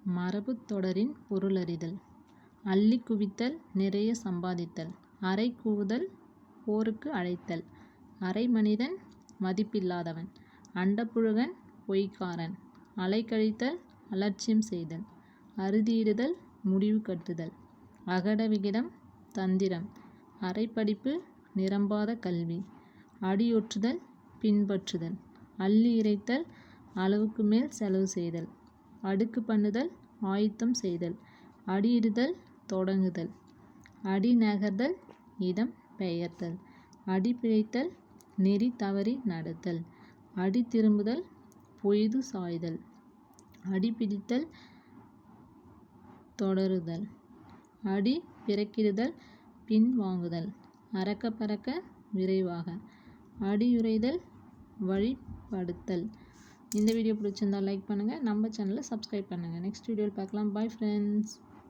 மரபுத் தொடரின் பொருளறிதல். அள்ளி குவித்தல், நிறைய சம்பாதித்தல். அறை கூவுதல், போருக்கு அழைத்தல். அரை மனிதன், மதிப்பில்லாதவன். அண்டப்புழுகன், பொய்க்காரன். அலைக்கழித்தல், அலட்சியம் செய்தல். அறுதியிடுதல், முடிவு கட்டுதல். அகட விகிடம், தந்திரம். அரைப்படிப்பு, நிரம்பாத கல்வி. அடியொற்றுதல், பின்பற்றுதல். அள்ளி இறைத்தல், அளவுக்கு மேல் செலவு செய்தல். அடுக்கு பண்ணுதல், ஆயத்தம் செய்தல். அடியிடுதல், தொடங்குதல். அடி நகர்தல், இடம் பெயர்த்தல். அடி பிழைத்தல், நெறி தவறி நடத்தல். அடி திரும்புதல், பொய்து சாய்தல். அடி பிடித்தல், தொடருதல். அடி பிறக்கிடுதல், பின் வாங்குதல். அறக்க பறக்க, விரைவாக. அடியுரைதல், வழிப்படுத்தல். இந்த வீடியோ பிடிச்சிருந்தா லைக் பண்ணுங்கள். நம்ம சேனலை சப்ஸ்கிரைப் பண்ணுங்கள். நெக்ஸ்ட் வீடியோவில் பார்க்கலாம். Bye friends.